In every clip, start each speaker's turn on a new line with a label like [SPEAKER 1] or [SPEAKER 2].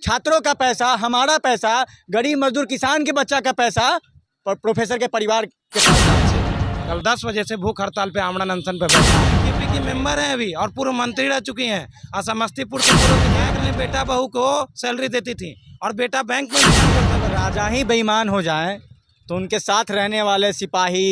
[SPEAKER 1] छात्रों का पैसा, हमारा पैसा, गरीब मजदूर किसान के बच्चा का पैसा प्रोफेसर के परिवार के साथ।
[SPEAKER 2] कल 10 बजे से भूख हड़ताल पे आमरण अनशन पे बैठा बीजेपी की मेंबर हैं अभी और पूर्व मंत्री रह चुकी हैं। और समस्तीपुर के पूर्व विधायक ने बेटा बहू को सैलरी देती थी और बेटा बैंक में काम करता था।
[SPEAKER 1] राजा ही बेईमान हो जाएं तो उनके साथ रहने वाले सिपाही,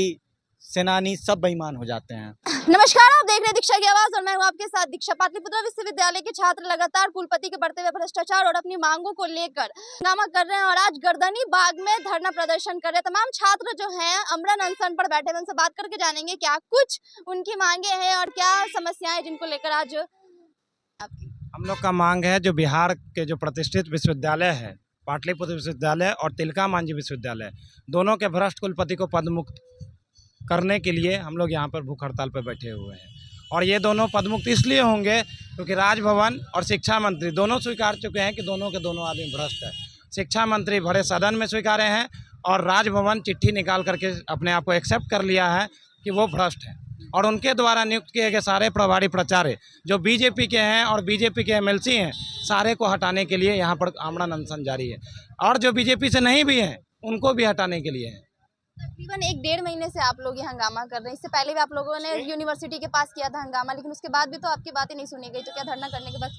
[SPEAKER 1] सेनानी सब बेईमान हो जाते हैं।
[SPEAKER 3] नमस्कार, आप देख रहे हैं दीक्षा की आवाज और मैं हूं आपके साथ दीक्षा। पाटलिपुत्र विश्वविद्यालय के छात्र लगातार कुलपति के बढ़ते हुए भ्रष्टाचार और अपनी मांगों को लेकर हंगामा कर रहे हैं और आज गर्दनी बाग में धरना प्रदर्शन कर रहे हैं। तमाम छात्र जो हैं आमरण अनशन पर बैठे हैं, उनसे बात करके जानेंगे क्या कुछ उनकी मांगे हैं और क्या समस्याएं जिनको लेकर आज
[SPEAKER 2] हम लोग का मांग है जो बिहार के जो प्रतिष्ठित विश्वविद्यालय है, पाटलिपुत्र विश्वविद्यालय और तिलका मांझी विश्वविद्यालय, दोनों के भ्रष्ट कुलपति को पदमुक्त करने के लिए हम लोग यहाँ पर भूख हड़ताल पर बैठे हुए हैं। और ये दोनों पदमुक्त इसलिए होंगे क्योंकि राजभवन और शिक्षा मंत्री दोनों स्वीकार चुके हैं कि दोनों के दोनों आदमी भ्रष्ट है। शिक्षा मंत्री बड़े सदन में स्वीकारे हैं और राजभवन चिट्ठी निकाल करके अपने आप को एक्सेप्ट कर लिया है कि वो भ्रष्ट है। और उनके द्वारा नियुक्त किए गए सारे प्रभारी प्राचार्य जो बीजेपी के हैं और बीजेपी के एमएलसी हैं, सारे को हटाने के लिए यहाँ पर आमरण अनशन जारी है। और जो बीजेपी से नहीं भी हैं उनको भी हटाने के लिए है।
[SPEAKER 3] तकरीबन 1-1.5 महीने से आप लोग ये हंगामा कर रहे हैं। इससे पहले भी आप लोगों ने यूनिवर्सिटी के पास किया था हंगामा, लेकिन उसके बाद भी तो आपकी बातें नहीं सुनी गई। तो क्या धरना करने के बाद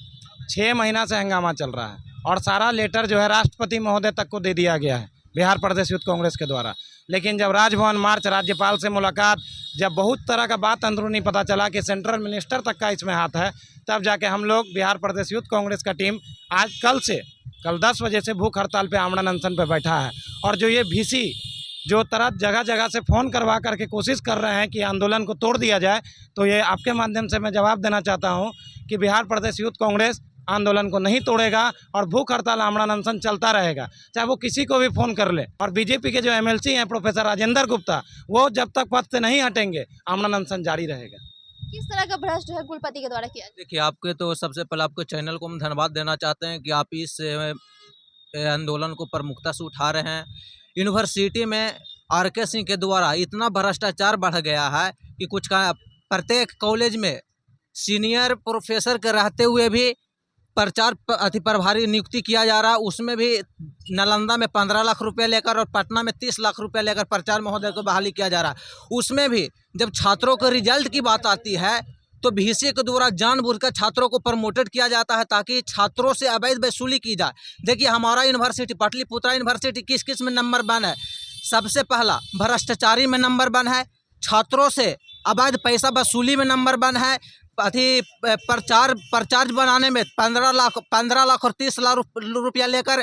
[SPEAKER 2] 6 महीना से हंगामा चल रहा है और सारा लेटर जो है राष्ट्रपति महोदय तक को दे दिया गया है बिहार प्रदेश युद्ध कांग्रेस के द्वारा। लेकिन जब राजभवन मार्च, राज्यपाल से मुलाकात, जब बहुत तरह का बात अंदरूनी पता चला कि सेंट्रल मिनिस्टर तक का इसमें हाथ है, तब जाके हम लोग बिहार प्रदेश युद्ध कांग्रेस का टीम आज कल 10 बजे से भूख हड़ताल पे आमरण अनशन पे बैठा है। और जो ये VC जो तरह जगह जगह से फ़ोन करवा करके कोशिश कर रहे हैं कि आंदोलन को तोड़ दिया जाए, तो ये आपके माध्यम से मैं जवाब देना चाहता हूं कि बिहार प्रदेश युद्ध कांग्रेस आंदोलन को नहीं तोड़ेगा और भूख हड़ताल आमरण अनशन चलता रहेगा, चाहे वो किसी को भी फ़ोन कर ले। और बीजेपी के जो एमएलसी हैं प्रोफेसर राजेंद्र गुप्ता, वो जब तक पद से नहीं हटेंगे आमरण अनशन जारी रहेगा।
[SPEAKER 3] किस तरह का भ्रष्ट है कुलपति के द्वारा किया?
[SPEAKER 4] देखिए, आपके तो सबसे पहले आपके चैनल को हम धन्यवाद देना चाहते हैं कि आप इस आंदोलन को प्रमुखता से उठा रहे हैं। यूनिवर्सिटी में RK सिंह के द्वारा इतना भ्रष्टाचार बढ़ गया है कि कुछ का प्रत्येक कॉलेज में सीनियर प्रोफेसर के रहते हुए भी प्रभारी नियुक्ति किया जा रहा है। उसमें भी नालंदा में 15 लाख रुपए लेकर और पटना में 30 लाख रुपए लेकर प्रचार महोदय को बहाली किया जा रहा है। उसमें भी जब छात्रों के रिजल्ट की बात आती है तो VC के द्वारा जानबूझकर छात्रों को प्रमोटेड किया जाता है ताकि छात्रों से अवैध वसूली की जाए। देखिए, हमारा यूनिवर्सिटी पाटलिपुत्र यूनिवर्सिटी किस किस में नंबर 1 है? सबसे पहला भ्रष्टाचारी में नंबर 1 है, छात्रों से अवैध पैसा वसूली में नंबर 1 है, प्रचार बनाने में 15 लाख और 30 लाख रुपया लेकर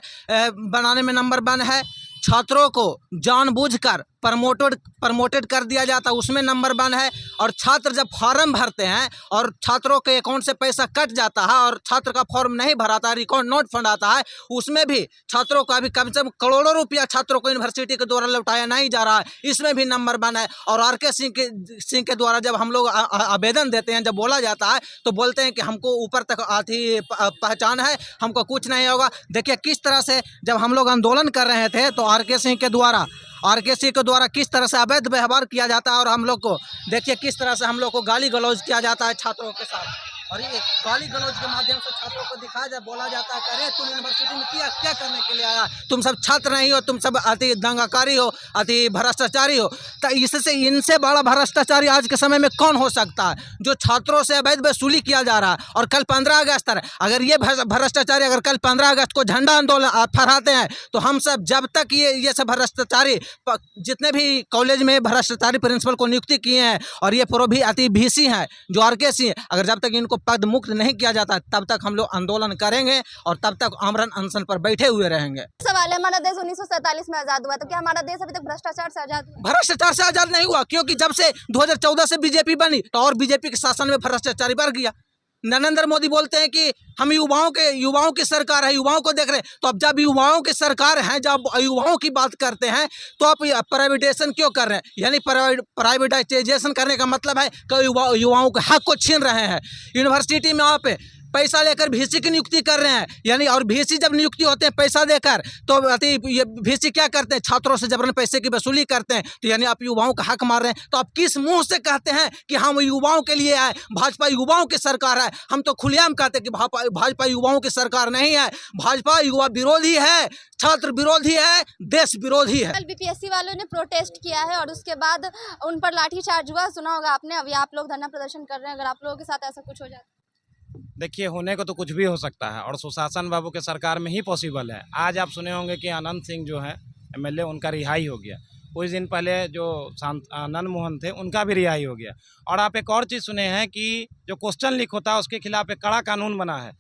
[SPEAKER 4] बनाने में नंबर 1 है, छात्रों को जानबूझकर प्रमोटेड कर दिया जाता है उसमें नंबर 1 है। और छात्र जब फॉर्म भरते हैं और छात्रों के अकाउंट से पैसा कट जाता है और छात्र का फॉर्म नहीं भराता है, रिकॉर्ड नोट फंड आता है, उसमें भी छात्रों का भी कम से कम करोड़ों रुपया छात्रों को यूनिवर्सिटी के द्वारा लौटाया नहीं जा रहा है, इसमें भी नंबर 1 है। और RK सिंह के द्वारा जब हम लोग आवेदन देते हैं, जब बोला जाता है तो बोलते हैं कि हमको ऊपर तक आती पहचान है, हमको कुछ नहीं होगा। देखिए किस तरह से जब हम लोग आंदोलन कर रहे थे तो RK सिंह के द्वारा किस तरह से अवैध व्यवहार किया जाता है और हम लोग को देखिए किस तरह से हम लोग को गाली गलौज किया जाता है छात्रों के साथ। और ये गाली गलौज के माध्यम से छात्रों को दिखाया जाए, बोला जाता है कि अरे तुम यूनिवर्सिटी में क्या करने के लिए आया, तुम सब छात्र नहीं हो, तुम सब अति दंगाकारी हो, अति भ्रष्टाचारी हो। तो इससे इनसे बड़ा भ्रष्टाचारी आज के समय में कौन हो सकता है जो छात्रों से अवैध वसूली किया जा रहा है। और कल 15 अगस्त है, अगर ये भ्रष्टाचारी अगर कल 15 अगस्त को झंडा आंदोलन फहराते हैं तो हम सब जब तक ये सब भ्रष्टाचारी जितने भी कॉलेज में भ्रष्टाचारी प्रिंसिपल को नियुक्ति किए हैं और ये पूर्व भी अति VC हैं जो RK सिंह, अगर जब तक इनको पद मुक्त नहीं किया जाता तब तक हम लोग आंदोलन करेंगे और तब तक आमरण अनशन पर बैठे हुए रहेंगे।
[SPEAKER 3] सवाल है, हमारा देश 1947 में आजाद हुआ, तो क्या हमारा देश अभी तक भ्रष्टाचार से आजाद हुआ?
[SPEAKER 4] भ्रष्टाचार से आजाद नहीं हुआ, क्योंकि जब से 2014 से बीजेपी बनी तो और बीजेपी के शासन में भ्रष्टाचारी बढ़ गया। नरेंद्र मोदी बोलते हैं कि हम युवाओं की सरकार है, युवाओं को देख रहे हैं। तो अब जब युवाओं की सरकार है, जब युवाओं की बात करते हैं तो आप प्राइवेटाइजेशन क्यों कर रहे हैं? यानी प्राइवेटाइजेशन करने का मतलब है कि युवाओं के हक को छीन रहे हैं। यूनिवर्सिटी में आप पैसा लेकर VC की नियुक्ति कर रहे हैं, यानी और VC जब नियुक्ति होते हैं पैसा देकर, तो ये VC क्या करते हैं, छात्रों से जबरन पैसे की वसूली करते हैं। तो यानी आप युवाओं का हक मार रहे हैं। तो आप किस मुंह से कहते हैं कि हम युवाओं के लिए आए, भाजपा युवाओं की सरकार है? हम तो खुलेआम कहते हैं कि भाजपा युवाओं की सरकार नहीं है, भाजपा युवा विरोधी है, छात्र विरोधी है, देश विरोधी है।
[SPEAKER 3] कल बीपीएससी वालों ने प्रोटेस्ट किया है और उसके बाद उन पर लाठीचार्ज हुआ, सुना होगा आपने। अभी आप लोग धरना प्रदर्शन कर रहे हैं, अगर आप लोगों के साथ ऐसा कुछ हो जाए?
[SPEAKER 2] देखिए, होने को तो कुछ भी हो सकता है और सुशासन बाबू के सरकार में ही पॉसिबल है। आज आप सुने होंगे कि आनंद सिंह जो है MLA, उनका रिहाई हो गया। कुछ दिन पहले जो आनंद मोहन थे उनका भी रिहाई हो गया। और आप एक और चीज़ सुने हैं कि जो क्वेश्चन लीक होता है उसके खिलाफ एक कड़ा कानून बना है,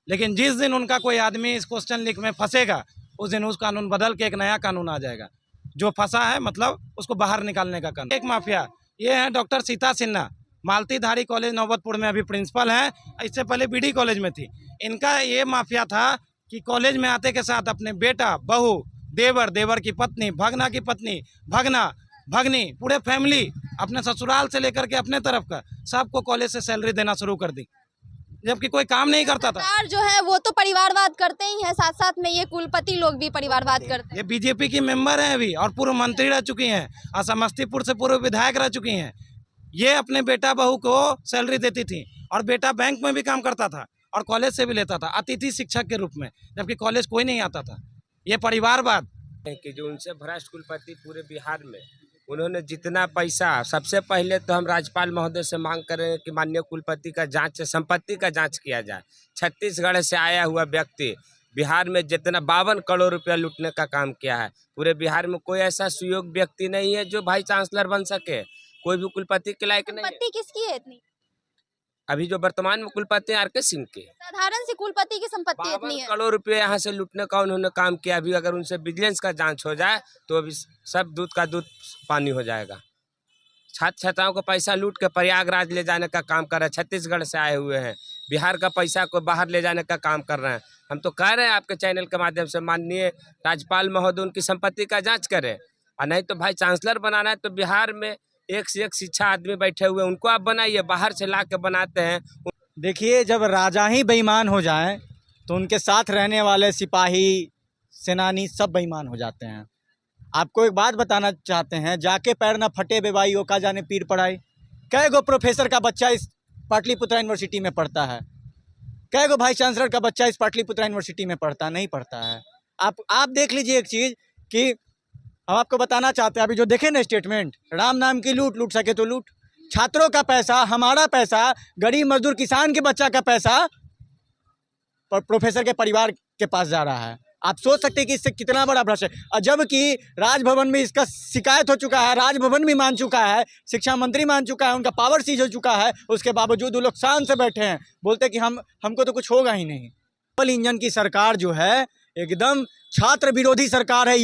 [SPEAKER 2] लेकिन जिस दिन उनका कोई आदमी इस क्वेश्चन लीक में फंसेगा उस दिन उस कानून बदल के एक नया कानून आ जाएगा। जो फंसा है मतलब उसको बाहर निकालने का कानून। एक माफिया ये है डॉक्टर सीता सिन्हा, मालतीधारी कॉलेज नौबतपुर में अभी प्रिंसिपल हैं, इससे पहले BD कॉलेज में थी। इनका ये माफिया था कि कॉलेज में आते के साथ अपने बेटा, बहू, देवर, देवर की पत्नी, भगना की पत्नी, भगना, भगनी, पूरे फैमिली, अपने ससुराल से लेकर के अपने तरफ का सबको कॉलेज से सैलरी देना शुरू कर दी, जबकि कोई काम नहीं करता था।
[SPEAKER 3] सरकार जो है वो तो परिवारवाद करते ही है, साथ साथ में ये कुलपति लोग भी परिवारवाद करते हैं।
[SPEAKER 2] ये BJP की मेंबर हैं अभी और पूर्व मंत्री रह चुकी हैं और समस्तीपुर से पूर्व विधायक रह चुकी हैं। ये अपने बेटा बहू को सैलरी देती थी और बेटा बैंक में भी काम करता था और कॉलेज से भी लेता था अतिथि शिक्षक के रूप में, जबकि कॉलेज कोई नहीं आता था। ये परिवारवाद
[SPEAKER 5] कि जो उनसे भ्रष्ट कुलपति पूरे बिहार में उन्होंने जितना पैसा, सबसे पहले तो हम राज्यपाल महोदय से मांग करें कि माननीय कुलपति का जांच, संपत्ति का जांच किया जाए। छत्तीसगढ़ से आया हुआ व्यक्ति बिहार में जितना 52 करोड़ रुपया लूटने का काम किया है, पूरे बिहार में कोई ऐसा सुयोग्य व्यक्ति नहीं है जो भाई चांसलर बन सके। कोई भी कुलपति के लायक नहीं है।
[SPEAKER 3] संपत्ति किसकी है इतनी?
[SPEAKER 5] अभी जो वर्तमान में कुलपति RK सिंह के
[SPEAKER 3] साधारण सी कुलपति की संपत्ति
[SPEAKER 5] 52
[SPEAKER 3] इतनी है।
[SPEAKER 5] करोड़ रुपये यहाँ से लूटने का उन्होंने काम किया। अभी अगर उनसे विजिलेंस का जांच हो जाए तो अभी सब दूध का दूध पानी हो जाएगा। छात्र छात्राओं को पैसा लूट के प्रयागराज ले जाने का काम कर रहे हैं, छत्तीसगढ़ से आए हुए हैं, बिहार का पैसा को बाहर ले जाने का काम कर रहे हैं। हम तो कह रहे हैं आपके चैनल के माध्यम से माननीय राज्यपाल महोदय उनकी संपत्ति का जाँच करें, और नहीं तो भाई चांसलर बनाना है तो बिहार में एक से एक शिक्षा आदमी बैठे हुए उनको आप बनाइए, बाहर से ला के बनाते हैं।
[SPEAKER 1] देखिए, जब राजा ही बेईमान हो जाएं तो उनके साथ रहने वाले सिपाही, सेनानी सब बेईमान हो जाते हैं। आपको एक बात बताना चाहते हैं, जाके पैर न फटे बेबाई का जाने पीर पड़ाई। कै गो प्रोफेसर का बच्चा इस पाटलिपुत्रा यूनिवर्सिटी में पढ़ता है? कै गो वाइस चांसलर का बच्चा इस पाटलिपुत्रा यूनिवर्सिटी में पढ़ता नहीं पढ़ता है? आप देख लीजिए एक चीज़ कि हम आपको बताना चाहते हैं, अभी जो देखे ना स्टेटमेंट, राम नाम की लूट सके तो लूट, छात्रों का पैसा, हमारा पैसा, गरीब मजदूर किसान के बच्चा का पैसा प्रोफेसर के परिवार के पास जा रहा है। आप सोच सकते हैं कि इससे कितना बड़ा भ्रष्ट है। और जबकि राजभवन में इसका शिकायत हो चुका है, राजभवन भी मान चुका है, शिक्षा मंत्री मान चुका है, उनका पावर सीज हो चुका है, उसके बावजूद वो लोग शान से बैठे हैं, बोलते कि हमको तो कुछ होगा ही नहीं। डबल इंजन की सरकार जो है एकदम छात्र विरोधी सरकार है।